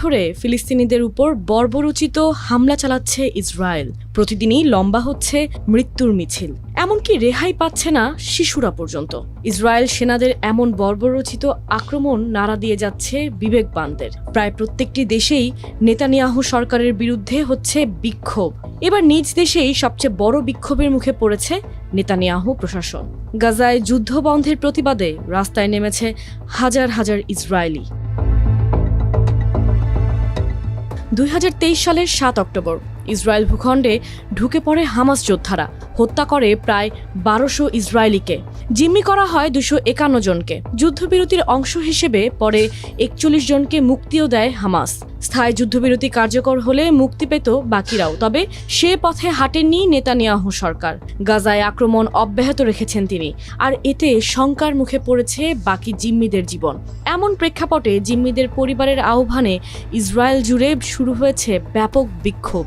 ধরে ফিলিস্তিনিদের উপর বর্বরোচিত হামলা চালাচ্ছে ইসরায়েল। প্রতিদিনই লম্বা হচ্ছে মৃত্যুর মিছিল, এমনকি রেহাই পাচ্ছে না শিশুরা পর্যন্ত। ইসরায়েল সেনাদের এমন বর্বরোচিত আক্রমণ নাড়া দিয়ে যাচ্ছে বিবেকবানদের। প্রায় প্রত্যেকটি দেশেই নেতানিয়াহু সরকারের বিরুদ্ধে হচ্ছে বিক্ষোভ। এবার নিজ দেশেই সবচেয়ে বড় বিক্ষোভের মুখে পড়েছে নেতানিয়াহু প্রশাসন। গাজায় যুদ্ধ বন্ধের প্রতিবাদে রাস্তায় নেমেছে হাজার হাজার ইসরায়েলি। 2023 সালের 7 অক্টোবর ইসরায়েল ভূখণ্ডে ঢুকে পড়ে হামাস যোদ্ধারা। হত্যা করে প্রায় 1200 ইসরায়েলিকে, জিম্মি করা হয় 251 জনকে। যুদ্ধবিরতির অংশ হিসেবে পরে 41 জনকে মুক্তিও দেয় হামাস। স্থায়ী যুদ্ধবিরতি কার্যকর হলে মুক্তি পেত বাকিরাও, তবে সে পথে হাঁটেননি নেতানিয়াহু সরকার। গাজায় আক্রমণ অব্যাহত রেখেছেন তিনি, আর এতে শঙ্কার মুখে পড়েছে বাকি জিম্মিদের জীবন। এমন প্রেক্ষাপটে জিম্মিদের পরিবারের আহ্বানে ইসরায়েল জুড়ে শুরু হয়েছে ব্যাপক বিক্ষোভ।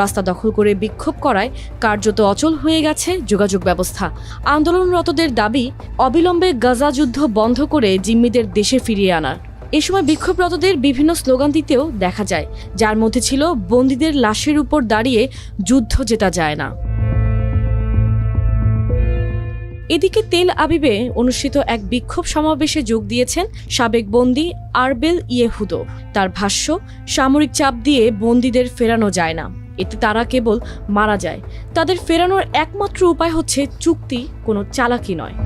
রাস্তা দখল করে বিক্ষোভ করায় কার্যত অচল হয়ে গেছে যোগাযোগ ব্যবস্থা। আন্দোলনরতদের দাবি অবিলম্বে গাজা যুদ্ধ বন্ধ করে জিম্মিদের দেশে ফিরিয়ে আনার। এ সময় বিক্ষোভরতদের বিভিন্ন স্লোগান দিতেও দেখা যায়, যার মধ্যে ছিল বন্দীদের লাশের উপর দাঁড়িয়ে যুদ্ধ জেতা যায় না। এদিকে তেল আবিবে অনুষ্ঠিত এক বিক্ষোভ সমাবেশে যোগ দিয়েছেন সাবেক বন্দী আরবেল ইয়েহুদো। তার ভাষ্য, সামরিক চাপ দিয়ে বন্দীদের ফেরানো যায় না, এতে তারা কেবল মারা যায়। তাদের ফেরানোর একমাত্র উপায় হচ্ছে চুক্তি, কোনো চালাকি নয়।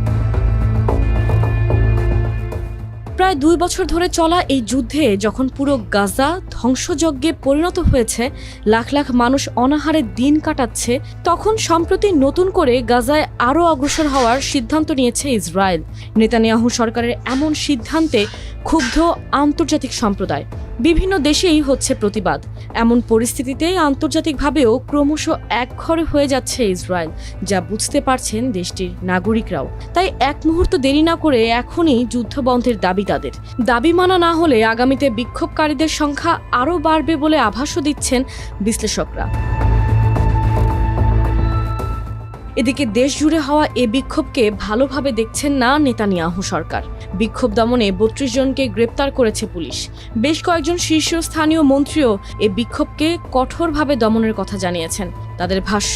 প্রায় 2 বছর ধরে চলা এই যুদ্ধে যখন পুরো গাজা ধ্বংসযজ্ঞে পরিণত হয়েছে, লাখ লাখ মানুষ অনাহারে দিন কাটাচ্ছে, তখন সম্প্রতি নতুন করে গাজায় আরও অগ্রসর হওয়ার সিদ্ধান্ত নিয়েছে ইসরায়েল। নেতানিয়াহু সরকারের এমন সিদ্ধান্তে ক্ষুব্ধ আন্তর্জাতিক সম্প্রদায়। বিভিন্ন দেশেই হচ্ছে প্রতিবাদ। এমন পরিস্থিতিতে আন্তর্জাতিকভাবেও ক্রমশ একঘরে হয়ে যাচ্ছে ইসরায়েল, যা বুঝতে পারছেন দেশটির নাগরিকরাও। তাই এক মুহূর্ত দেরি না করে এখনই যুদ্ধবন্ধের দাবি তাদের। দাবি মানা না হলে আগামীতে বিক্ষোভকারীদের সংখ্যা আরও বাড়বে বলে আভাসও দিচ্ছেন বিশ্লেষকরা। এদিকে দেশ জুড়ে হওয়া এ বিক্ষোভকে ভালোভাবে দেখছেন না নেতানিয়াহু সরকার। বিক্ষোভ দমনে 32 জনকে গ্রেপ্তার করেছে পুলিশ। বেশ কয়েকজন শীর্ষস্থানীয় মন্ত্রীও এ বিক্ষোভকে কঠোরভাবে দমনের কথা জানিয়েছেন। তাদের ভাষ্য,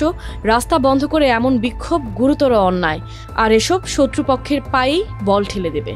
রাস্তা বন্ধ করে এমন বিক্ষোভ গুরুতর অন্যায়, আর এসব শত্রুপক্ষের পায়েই বল ঠেলে দেবে।